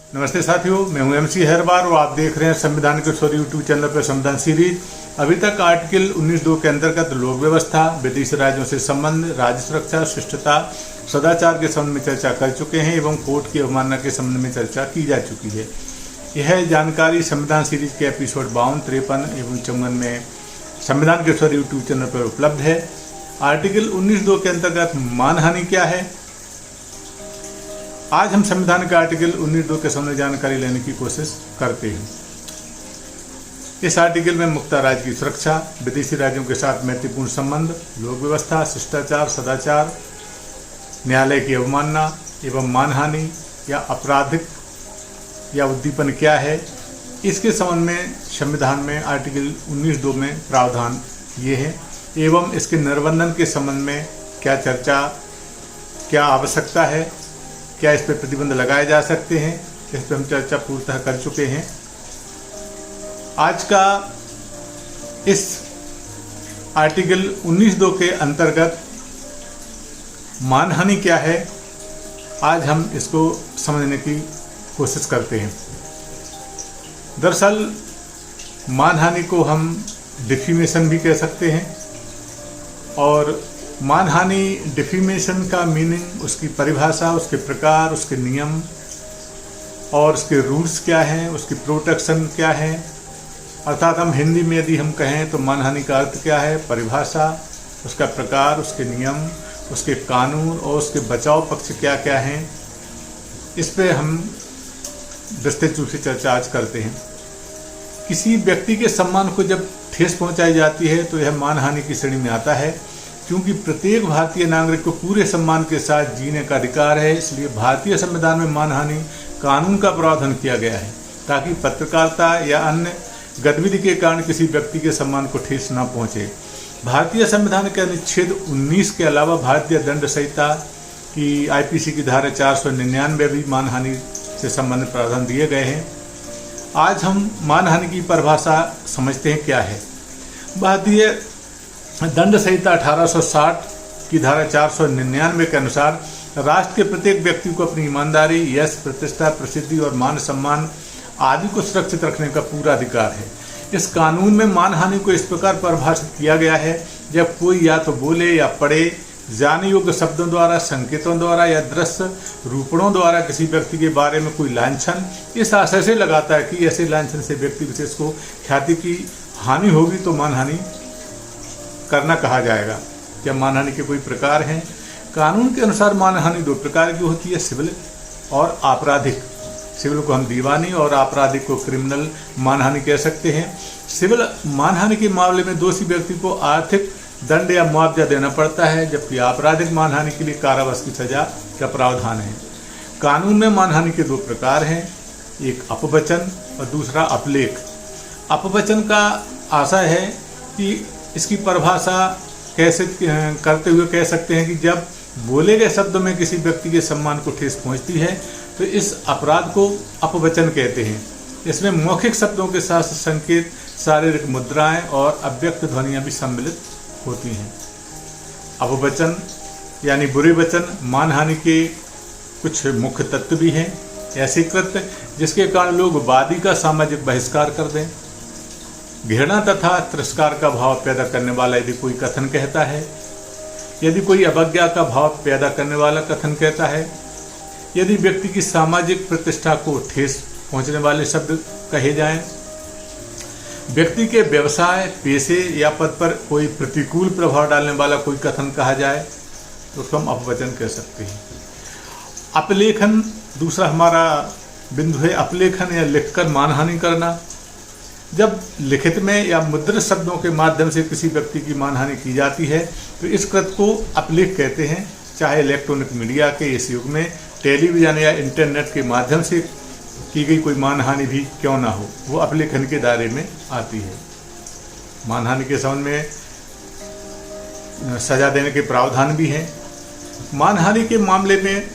नमस्ते साथियों, मैं हूं MC हरबार और आप देख रहे हैं संविधान के स्वर यूट्यूब चैनल पर संविधान सीरीज। अभी तक आर्टिकल 19(2) के अंतर्गत लोक व्यवस्था, विदेशी राज्यों से संबंध, राज्य सुरक्षा, शिष्टता, सदाचार के संबंध में चर्चा कर चुके हैं एवं कोर्ट की अवमानना के संबंध में चर्चा की जा चुकी है। यह जानकारी संविधान सीरीज के एपिसोड 52, 53 एवं 54 में संविधान के स्वर यूट्यूब चैनल पर उपलब्ध है। आर्टिकल 19(2) के अंतर्गत मानहानि क्या है, आज हम संविधान के आर्टिकल 19(2) के संबंध में जानकारी लेने की कोशिश करते हैं। इस आर्टिकल में मुक्ता राज्य की सुरक्षा, विदेशी राज्यों के साथ मैत्रीपूर्ण संबंध, लोक व्यवस्था, शिष्टाचार, सदाचार, न्यायालय की अवमानना एवं मानहानि या आपराधिक या उद्दीपन क्या है, इसके संबंध में संविधान में आर्टिकल 19(2) में प्रावधान ये है एवं इसके निर्बंधन के संबंध में क्या चर्चा, क्या आवश्यकता है, क्या इस पर प्रतिबंध लगाए जा सकते हैं, इस पर हम चर्चा पूर्णतः कर चुके हैं। आज का इस आर्टिकल 19(2) के अंतर्गत मानहानि क्या है, आज हम इसको समझने की कोशिश करते हैं। दरअसल मानहानि को हम डिफेमेशन भी कह सकते हैं और मानहानि डिफेमेशन का मीनिंग, उसकी परिभाषा, उसके प्रकार, उसके नियम और उसके रूल्स क्या हैं, उसकी प्रोटेक्शन क्या है। अर्थात हम हिंदी में यदि हम कहें तो मानहानि का अर्थ क्या है, परिभाषा, उसका प्रकार, उसके नियम, उसके कानून और उसके बचाव पक्ष क्या क्या हैं, इस पे हम विस्तृत रूप से चर्चा आज करते हैं। किसी व्यक्ति के सम्मान को जब ठेस पहुंचाई जाती है तो यह मानहानि की श्रेणी में आता है, क्योंकि प्रत्येक भारतीय नागरिक को पूरे सम्मान के साथ जीने का अधिकार है। इसलिए भारतीय संविधान में मानहानि कानून का प्रावधान किया गया है ताकि पत्रकारिता या अन्य गतिविधि के कारण किसी व्यक्ति के सम्मान को ठेस न पहुंचे। भारतीय संविधान के अनुच्छेद 19 के अलावा भारतीय दंड संहिता की IPC की धारा 499 भी मानहानि से संबंधित प्रावधान दिए गए हैं। आज हम मानहानि की परिभाषा समझते हैं क्या है। भारतीय दंड संहिता 1860 की धारा 499 के अनुसार राष्ट्र के प्रत्येक व्यक्ति को अपनी ईमानदारी, यश, प्रतिष्ठा, प्रसिद्धि और मान सम्मान आदि को सुरक्षित रखने का पूरा अधिकार है। इस कानून में मानहानि को इस प्रकार परिभाषित किया गया है, जब कोई या तो बोले या पढ़े जाने योग्य शब्दों द्वारा, संकेतों द्वारा या दृश्य रूपणों द्वारा किसी व्यक्ति के बारे में कोई लांछन इस आशय से लगाता है कि ऐसे लांछन से व्यक्ति विशेष को ख्याति की हानि होगी तो मानहानि करना कहा जाएगा। क्या मानहानि के कोई प्रकार हैं? कानून के अनुसार मानहानि 2 प्रकार की होती है, सिविल और आपराधिक। सिविल को हम दीवानी और आपराधिक को क्रिमिनल मानहानि कह सकते हैं। सिविल मानहानि के मामले में दोषी व्यक्ति को आर्थिक दंड या मुआवजा देना पड़ता है, जबकि आपराधिक मानहानि के लिए कारावास की सजा का प्रावधान है। कानून में मानहानि के 2 प्रकार हैं, एक अपवचन और दूसरा अपलेख। अपवचन का आशय है कि इसकी परिभाषा कैसे करते हुए कह सकते हैं कि जब बोले गए शब्दों में किसी व्यक्ति के सम्मान को ठेस पहुंचती है तो इस अपराध को अपवचन कहते हैं। इसमें मौखिक शब्दों के साथ संकेत, शारीरिक मुद्राएं और अव्यक्त ध्वनियां भी सम्मिलित होती हैं। अपवचन यानी बुरे वचन मानहानि के कुछ मुख्य तत्व भी हैं। ऐसे कृत्य जिसके कारण लोग वादी का सामाजिक बहिष्कार कर दें, घृणा तथा तिरस्कार का भाव पैदा करने वाला यदि कोई कथन कहता है, यदि कोई अवज्ञा का भाव पैदा करने वाला कथन कहता है, यदि व्यक्ति की सामाजिक प्रतिष्ठा को ठेस पहुंचने वाले शब्द कहे जाएं, व्यक्ति के व्यवसाय, पेशे या पद पर कोई प्रतिकूल प्रभाव डालने वाला कोई कथन कहा जाए तो उसको हम अपवचन कह सकते हैं। अपलेखन दूसरा हमारा बिंदु है। अपलेखन या लिखकर मानहानि करना। जब लिखित में या मुद्रित शब्दों के माध्यम से किसी व्यक्ति की मानहानि की जाती है तो इस कृत्य को अपलेख कहते हैं। चाहे इलेक्ट्रॉनिक मीडिया के इस युग में टेलीविजन या इंटरनेट के माध्यम से की गई कोई मानहानि भी क्यों ना हो, वो अपलेखन के दायरे में आती है। मानहानि के संबंध में सजा देने के प्रावधान भी हैं। मानहानि के मामले में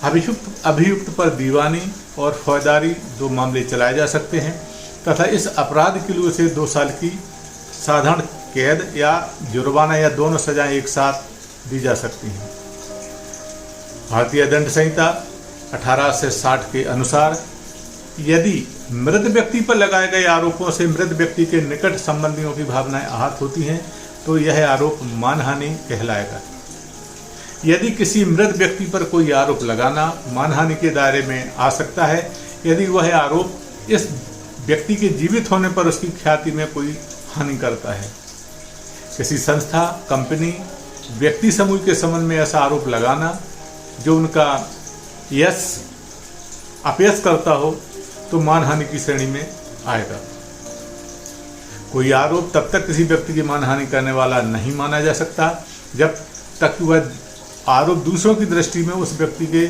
अभियुक्त पर दीवानी और फौजदारी 2 मामले चलाए जा सकते हैं तथा इस अपराध के लिए उसे 2 साल की साधारण कैद या जुर्माना या दोनों सजाएं एक साथ दी जा सकती हैं। भारतीय दंड संहिता 1860 के अनुसार यदि मृत व्यक्ति पर लगाए गए आरोपों से मृत व्यक्ति के निकट संबंधियों की भावनाएं आहत होती हैं तो यह आरोप मानहानि कहलाएगा। यदि किसी मृत व्यक्ति पर कोई आरोप लगाना मानहानि के दायरे में आ सकता है यदि वह आरोप इस व्यक्ति के जीवित होने पर उसकी ख्याति में कोई हानि करता है। किसी संस्था, कंपनी, व्यक्ति समूह के संबंध में ऐसा आरोप लगाना जो उनका अपयश करता हो तो मानहानि की श्रेणी में आएगा। कोई आरोप तब तक किसी व्यक्ति की मानहानि करने वाला नहीं माना जा सकता जब तक वह आरोप दूसरों की दृष्टि में उस व्यक्ति के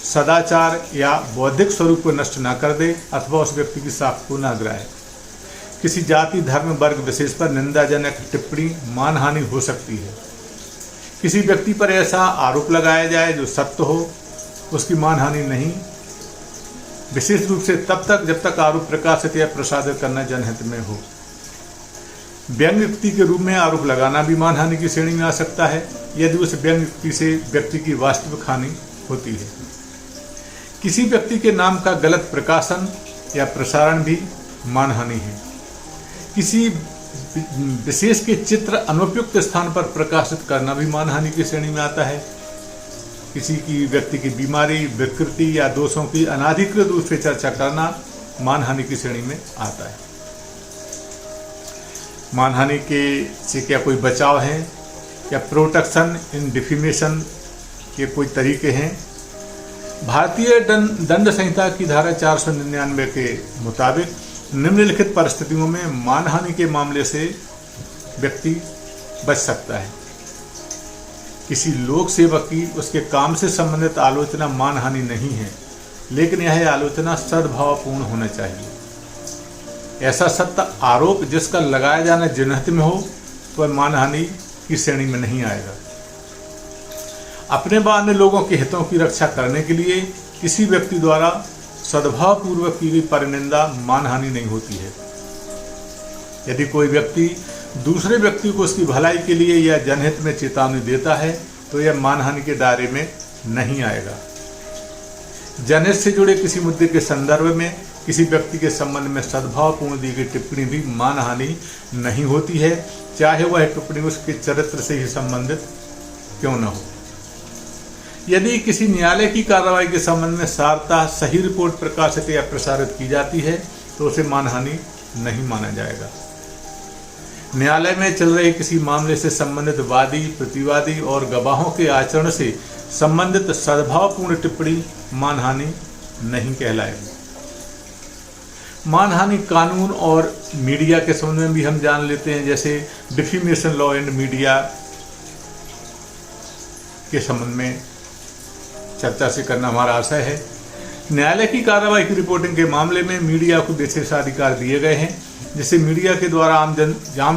सदाचार या बौद्धिक स्वरूप को नष्ट न कर दे अथवा उस व्यक्ति की साख को न गिराए। किसी जाति, धर्म, वर्ग विशेष पर निंदाजनक टिप्पणी मानहानि हो सकती है। किसी व्यक्ति पर ऐसा आरोप लगाया जाए जो सत्य हो उसकी मानहानि नहीं, विशेष रूप से तब तक जब तक आरोप प्रकाशित या प्रसारित करना जनहित में हो। व्यंग्य युक्ति के रूप में आरोप लगाना भी मानहानि की श्रेणी में आ सकता है यदि उस व्यंग्य युक्ति से व्यक्ति की वास्तविक हानि होती है। किसी व्यक्ति के नाम का गलत प्रकाशन या प्रसारण भी मानहानि है। किसी विशेष के चित्र अनुपयुक्त स्थान पर प्रकाशित करना भी मानहानि की श्रेणी में आता है। किसी की व्यक्ति की बीमारी, विकृति या दोषों की अनाधिकृत रूप से चर्चा करना मानहानि की श्रेणी में आता है। मानहानि के से क्या कोई बचाव है या प्रोटेक्शन इन डिफेमेशन के कोई तरीके हैं? भारतीय दंड संहिता की धारा 499 के मुताबिक निम्नलिखित परिस्थितियों में मानहानि के मामले से व्यक्ति बच सकता है। किसी लोक सेवक की उसके काम से संबंधित आलोचना मानहानि नहीं है, लेकिन यह आलोचना सद्भावपूर्ण होना चाहिए। ऐसा सत्य आरोप जिसका लगाया जाना जनहित में हो तो वह मानहानि की श्रेणी में नहीं आएगा। अपने व अन्य लोगों के हितों की रक्षा करने के लिए किसी व्यक्ति द्वारा सद्भावपूर्वक की गई परिनिंदा मानहानि नहीं होती है। यदि कोई व्यक्ति दूसरे व्यक्ति को उसकी भलाई के लिए या जनहित में चेतावनी देता है तो यह मानहानि के दायरे में नहीं आएगा। जनहित से जुड़े किसी मुद्दे के संदर्भ में किसी व्यक्ति के संबंध में सद्भावपूर्ण दी गई टिप्पणी भी मानहानि नहीं होती है, चाहे वह टिप्पणी उसके चरित्र से ही संबंधित क्यों न हो। यदि किसी न्यायालय की कार्रवाई के संबंध में सारता सही रिपोर्ट प्रकाशित या प्रसारित की जाती है तो उसे मानहानि नहीं माना जाएगा। न्यायालय में चल रहे किसी मामले से संबंधित वादी, प्रतिवादी और गवाहों के आचरण से संबंधित सद्भावपूर्ण टिप्पणी मानहानि नहीं कहलाएगी। मानहानि कानून और मीडिया के संबंध में भी हम जान लेते हैं, जैसे डिफेमेशन लॉ एंड मीडिया के संबंध में चर्चा से करना हमारा आशय है। न्यायालय की कार्रवाई की रिपोर्टिंग के मामले में मीडिया को विशेषाधिकार दिए गए हैं जिससे मीडिया के द्वारा आम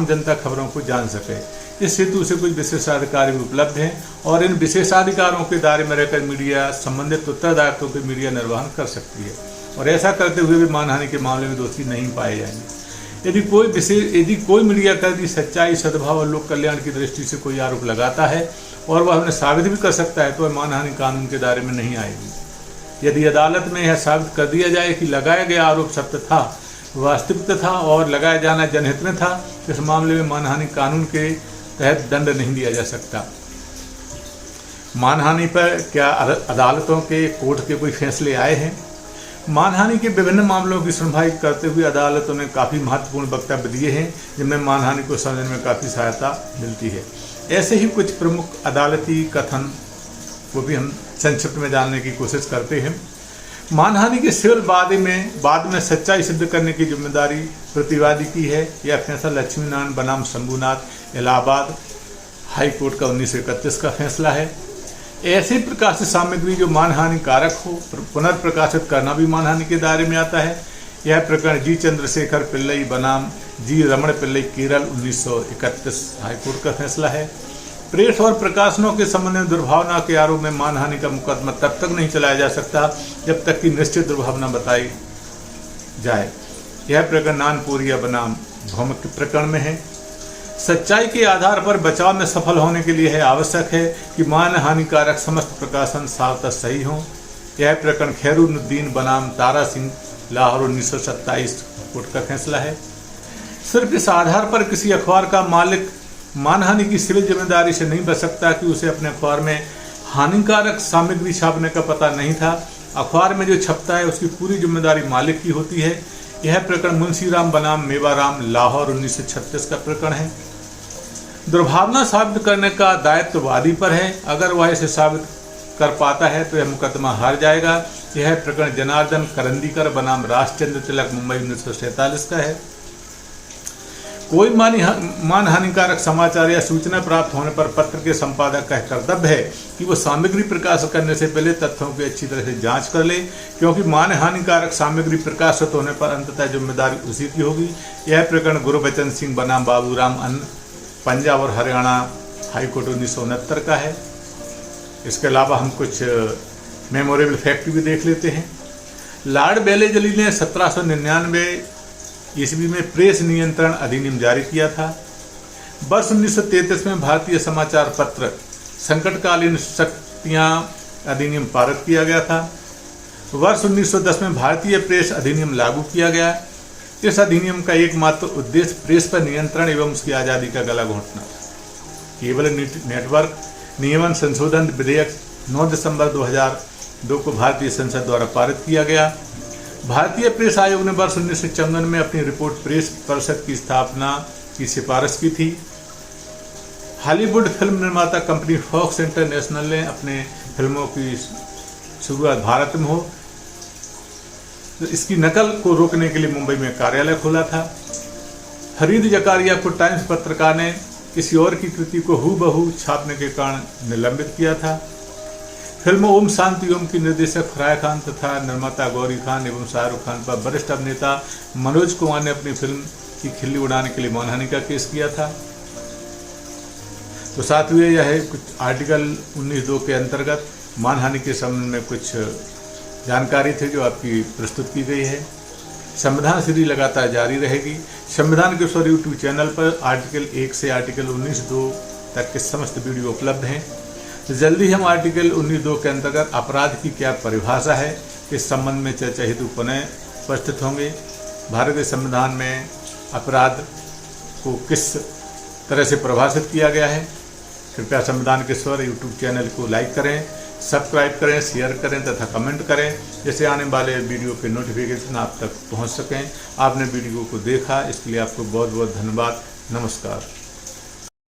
जनता खबरों को जान सके। इस हेतु से कुछ विशेषाधिकार भी उपलब्ध हैं और इन विशेषाधिकारों के दायरे में रहकर मीडिया संबंधित उत्तरदायित्वों के मीडिया निर्वहन कर सकती है और ऐसा करते हुए भी मानहानि के मामले में दोषी नहीं पाए जाएंगे। यदि कोई मीडिया कर्मी सच्चाई, सद्भाव और लोक कल्याण की दृष्टि से कोई आरोप लगाता है और वह उन्हें साबित भी कर सकता है तो वह मानहानि कानून के दायरे में नहीं आएगी। यदि अदालत में यह साबित कर दिया जाए कि लगाया गया आरोप सत्य था, वास्तविक था और लगाया जाना जनहित में था, इस मामले में मानहानि कानून के तहत दंड नहीं दिया जा सकता। मानहानि पर क्या अदालतों के कोर्ट के कोई फैसले आए हैं? मानहानि के विभिन्न मामलों की सुनवाई करते हुए अदालतों ने काफ़ी महत्वपूर्ण वक्तव्य दिए हैं जिनमें मानहानि को समझने में काफ़ी सहायता मिलती है। ऐसे ही कुछ प्रमुख अदालती कथन को भी हम संक्षिप्त में जानने की कोशिश करते हैं। मानहानि के सिविल बाद में सच्चाई सिद्ध करने की जिम्मेदारी प्रतिवादी की है। यह फैसला लक्ष्मीनारायण बनाम शंभुनाथ इलाहाबाद हाई कोर्ट का 1931 का फैसला है। ऐसी प्रकाशित सामग्री जो मानहानि कारक हो पुनर्प्रकाशित करना भी मानहानि के दायरे में आता है। यह प्रकरण जी चंद्रशेखर पिल्लई बनाम जी रमण पिल्लई केरल 1931 हाईकोर्ट का फैसला है। प्रेस और प्रकाशनों के संबंध में दुर्भावना के आरोप में मानहानि का मुकदमा तब तक नहीं चलाया जा सकता जब तक कि निश्चित दुर्भावना बताई जाए। यह प्रकरण नानपुरिया बनाम भौमिक के प्रकरण में है। सच्चाई के आधार पर बचाव में सफल होने के लिए यह आवश्यक है कि मानहानिकारक समस्त प्रकाशन सावतः सही हों। यह प्रकरण खैरुद्दीन बनाम तारा सिंह लाहौर 1927 कोर्ट का फैसला है। सिर्फ इस आधार पर किसी अखबार का मालिक मानहानि की सिविल जिम्मेदारी से नहीं बच सकता कि उसे अपने अखबार में हानिकारक सामग्री छापने का पता नहीं था। अखबार में जो छपता है उसकी पूरी जिम्मेदारी मालिक की होती है। यह प्रकरण मुंशीराम बनाम मेवाराम लाहौर 1936 का प्रकरण है। दुर्भावना साबित करने का दायित्व वादी पर है। अगर वह इसे साबित कर पाता है तो यह मुकदमा हार जाएगा। यह प्रकरण जनार्दन करंदीकर बनाम राजचंद्र तिलक मुंबई 1947 का है। कोई मान हानिकारक समाचार या सूचना प्राप्त होने पर पत्र के संपादक का कर्तव्य है कि वो सामग्री प्रकाशित करने से पहले तथ्यों की अच्छी तरह से जांच कर ले, क्योंकि मान हानिकारक सामग्री प्रकाशित होने पर अंततः जिम्मेदारी उसी की होगी। यह प्रकरण गुरबचन सिंह बनाम बाबूराम पंजाब और हरियाणा हाईकोर्ट 1969 का है। इसके अलावा हम कुछ मेमोरेबल फैक्ट भी देख लेते हैं। लॉर्ड बेलेजली ने 1799 ईस्वी में प्रेस नियंत्रण अधिनियम जारी किया था। वर्ष 1933 में भारतीय समाचार पत्र संकटकालीन शक्तियां अधिनियम पारित किया गया था। वर्ष 1910 में भारतीय प्रेस अधिनियम लागू किया गया। इस अधिनियम का एकमात्र उद्देश्य प्रेस पर नियंत्रण एवं उसकी आज़ादी का गला घोंटना था। केबल नेटवर्क नियमन संशोधन विधेयक 9 दिसंबर 2002 को भारतीय संसद द्वारा पारित किया गया। भारतीय प्रेस आयोग ने वर्ष 1954 में अपनी रिपोर्ट प्रेस परिषद की स्थापना की सिफारिश की थी। हॉलीवुड फिल्म निर्माता कंपनी फॉक्स इंटरनेशनल ने अपने फिल्मों की शुरुआत भारत में हो तो इसकी नकल को रोकने के लिए मुंबई में कार्यालय खोला था। फरीद जकारिया को टाइम्स पत्रकार ने किसी और की कृति को हूबहू छापने के कारण निलंबित किया था। फिल्म ओम शांति ओम की निर्देशक फराह खान तथा निर्माता गौरी खान एवं शाहरुख खान पर वरिष्ठ अभिनेता मनोज कुमार ने अपनी फिल्म की खिल्ली उड़ाने के लिए मानहानि का केस किया था। तो साथियों, यह है कुछ आर्टिकल 19(2) के अंतर्गत मानहानि के संबंध में कुछ जानकारी थी जो आपकी प्रस्तुत की गई है। संविधान सीरीज लगातार जारी रहेगी। संविधान के स्वर यूट्यूब चैनल पर आर्टिकल 1 से आर्टिकल 19(2) तक के समस्त वीडियो उपलब्ध हैं। जल्दी हम आर्टिकल 19(2) के अंतर्गत अपराध की क्या परिभाषा है इस संबंध में चर्चा हेतु पुनः उपस्थित होंगे। भारतीय संविधान में अपराध को किस तरह से परिभाषित किया गया है। कृपया संविधान के स्वर यूट्यूब चैनल को लाइक करें, सब्सक्राइब करें, शेयर करें तथा कमेंट करें, जैसे आने वाले वीडियो के नोटिफिकेशन आप तक पहुंच सकें। आपने वीडियो को देखा इसके लिए आपको बहुत बहुत धन्यवाद। नमस्कार।